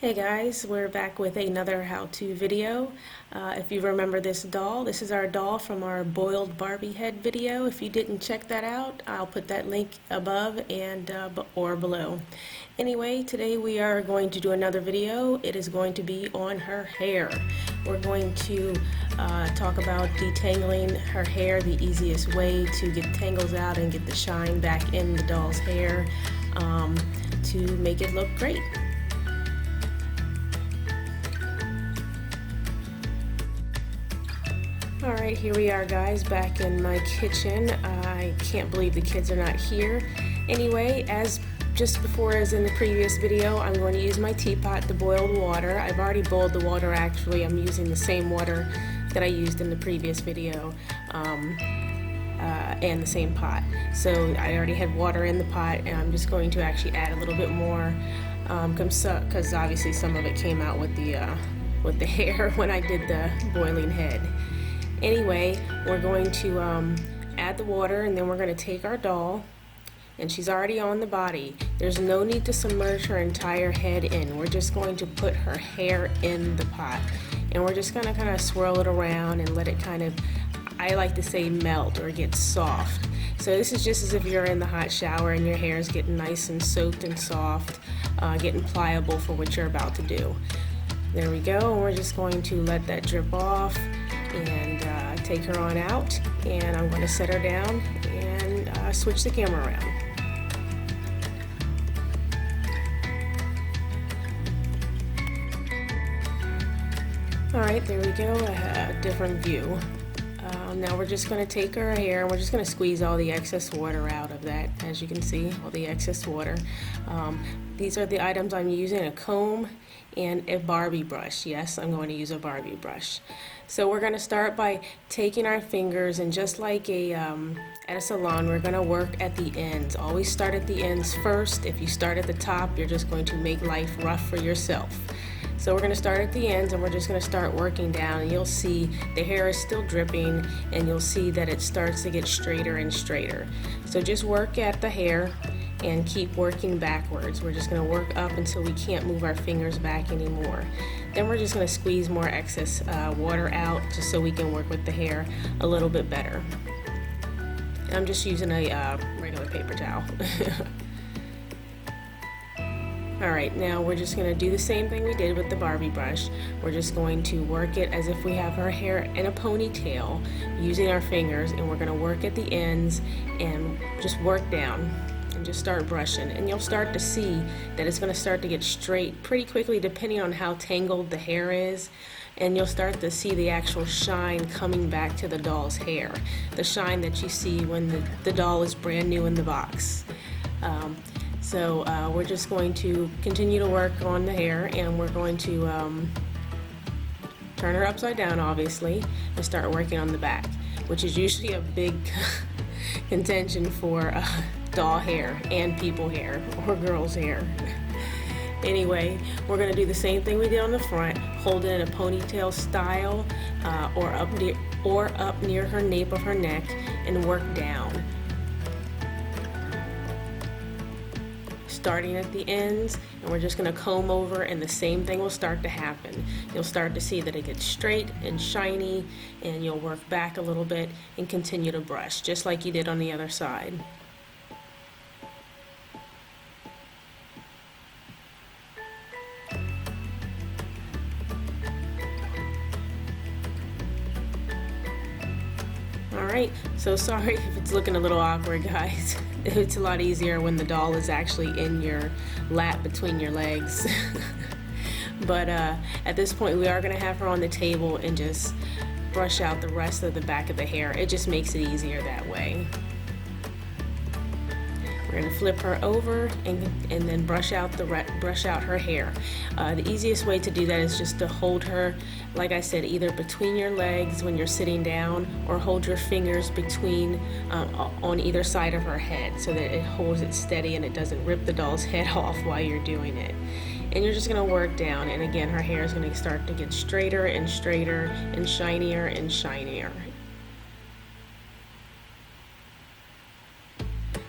Hey guys, we're back with another how-to video. If you remember this doll, this is our doll from our boiled Barbie head video. If you didn't check that out, I'll put that link above and or below. Anyway, today we are going to do another video. It is going to be on her hair. We're going to talk about detangling her hair, the easiest way to get tangles out and get the shine back in the doll's hair to make it look great. Alright, here we are guys, back in my kitchen. I can't believe the kids are not here. Anyway, as just before as in the previous video, I'm going to use my teapot to boil the water. I've already boiled the water actually. I'm using the same water that I used in the previous video and the same pot. So I already had water in the pot and I'm just going to actually add a little bit more because obviously some of it came out with the hair when I did the boiling head. Anyway, we're going to add the water and then we're going to take our doll, and she's already on the body. There's no need to submerge her entire head in. We're just going to put her hair in the pot and we're just going to kind of swirl it around and let it kind of, I like to say, melt or get soft. So this is just as if you're in the hot shower and your hair is getting nice and soaked and soft, getting pliable for what you're about to do. There we go, and we're just going to let that drip off and take her on out, and I'm going to set her down and switch the camera around. Alright, there we go, a different view. Now we're just going to take her hair and we're just going to squeeze all the excess water out of that. As you can see, all the excess water. These are the items I'm using: a comb and a Barbie brush. Yes, I'm going to use a Barbie brush. So we're going to start by taking our fingers, and just like at a salon, we're going to work at the ends. Always start at the ends first. If you start at the top, you're just going to make life rough for yourself. So we're going to start at the ends and we're just going to start working down, and you'll see the hair is still dripping and you'll see that it starts to get straighter and straighter. So just work at the hair and keep working backwards. We're just going to work up until we can't move our fingers back anymore. Then we're just going to squeeze more excess water out just so we can work with the hair a little bit better. I'm just using a regular paper towel. Alright, now we're just going to do the same thing we did with the Barbie brush. We're just going to work it as if we have our hair in a ponytail using our fingers, and we're going to work at the ends and just work down and just start brushing. And you'll start to see that it's going to start to get straight pretty quickly depending on how tangled the hair is, and you'll start to see the actual shine coming back to the doll's hair. The shine that you see when the doll is brand new in the box. So we're just going to continue to work on the hair, and we're going to turn her upside down obviously and start working on the back, which is usually a big contention for doll hair and people hair or girls hair. Anyway, we're going to do the same thing we did on the front, hold it in a ponytail style or up near her nape of her neck and work down. Starting at the ends, and we're just going to comb over, and the same thing will start to happen. You'll start to see that it gets straight and shiny, and you'll work back a little bit and continue to brush just like you did on the other side. Alright, so sorry if it's looking a little awkward guys. It's a lot easier when the doll is actually in your lap between your legs. But at this point we are going to have her on the table and just brush out the rest of the back of the hair. It just makes it easier that way. We're going to flip her over and then brush out her hair. The easiest way to do that is just to hold her, like I said, either between your legs when you're sitting down, or hold your fingers between on either side of her head so that it holds it steady and it doesn't rip the doll's head off while you're doing it. And you're just going to work down, and again her hair is going to start to get straighter and straighter and shinier and shinier.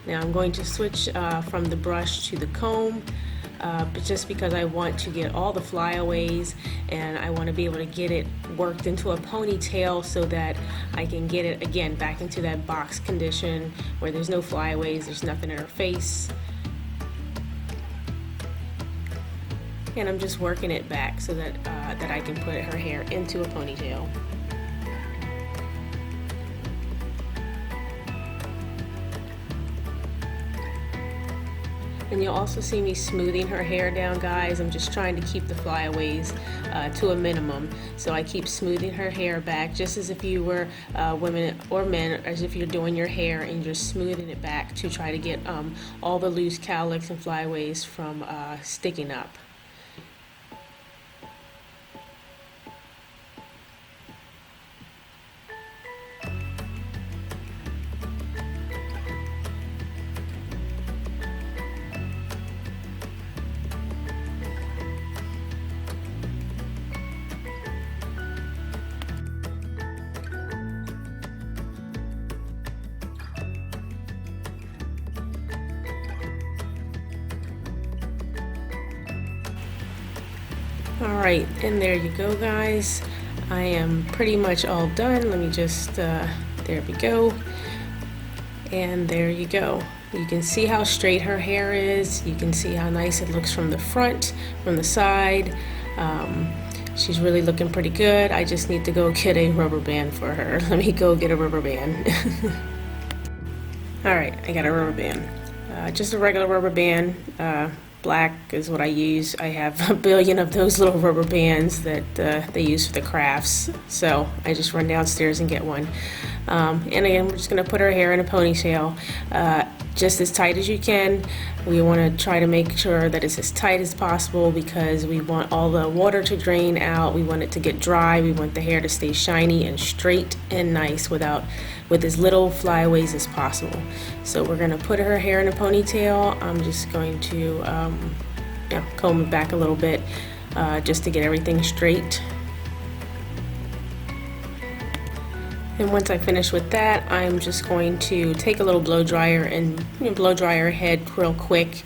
Now I'm going to switch from the brush to the comb. but just because I want to get all the flyaways, and I want to be able to get it worked into a ponytail so that I can get it again back into that box condition where there's no flyaways, there's nothing in her face. And I'm just working it back so that that I can put her hair into a ponytail. And you'll also see me smoothing her hair down, guys. I'm just trying to keep the flyaways to a minimum. So I keep smoothing her hair back, just as if you were women or men, as if you're doing your hair and you're smoothing it back to try to get all the loose cowlicks and flyaways from sticking up. Alright, and there you go, guys. I am pretty much all done. Let me just, there we go. And there you go. You can see how straight her hair is. You can see how nice it looks from the front, from the side. She's really looking pretty good. I just need to go get a rubber band for her. Let me go get a rubber band. Alright, I got a rubber band. Just a regular rubber band. Black is what I use. I have a billion of those little rubber bands that they use for the crafts. So I just run downstairs and get one. And again, we're just going to put her hair in a ponytail, just as tight as you can. We want to try to make sure that it's as tight as possible because we want all the water to drain out. We want it to get dry. We want the hair to stay shiny and straight and nice with as little flyaways as possible. So we're going to put her hair in a ponytail. I'm just going to comb it back a little bit just to get everything straight. And once I finish with that, I'm just going to take a little blow dryer and blow dry her head real quick,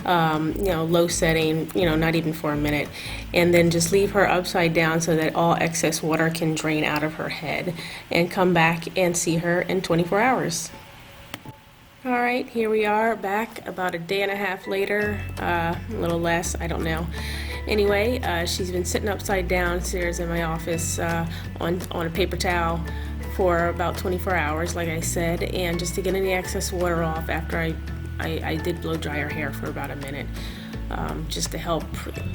low setting, not even for a minute, and then just leave her upside down so that all excess water can drain out of her head, and come back and see her in 24 hours. Alright, here we are back about a day and a half later, a little less, I don't know. Anyway, she's been sitting upside down upstairs in my office on a paper towel for about 24 hours, like I said, and just to get any excess water off after I did blow dry her hair for about a minute, just to help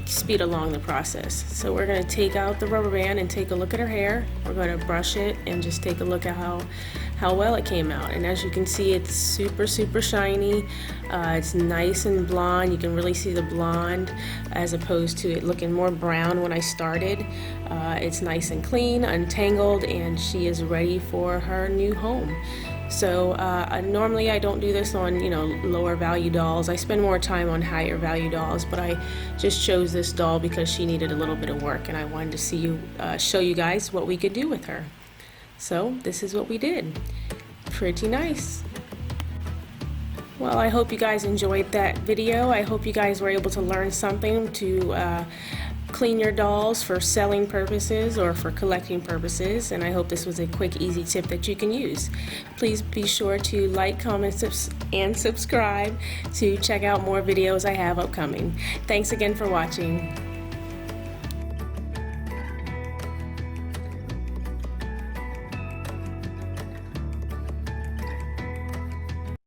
speed along the process. So we're going to take out the rubber band and take a look at her hair. We're going to brush it and just take a look at how well it came out. And as you can see, it's super shiny. It's nice and blonde. You can really see the blonde as opposed to it looking more brown when I started. It's nice and clean, untangled, and she is ready for her new home. So normally I don't do this on lower value dolls. I spend more time on higher value dolls, but I just chose this doll because she needed a little bit of work, and I wanted to show you guys what we could do with her. So this is what we did. Pretty nice. Well, I hope you guys enjoyed that video. I hope you guys were able to learn something to clean your dolls for selling purposes or for collecting purposes, and I hope this was a quick, easy tip that you can use. Please be sure to like, comment, and subscribe to check out more videos I have upcoming. Thanks again for watching.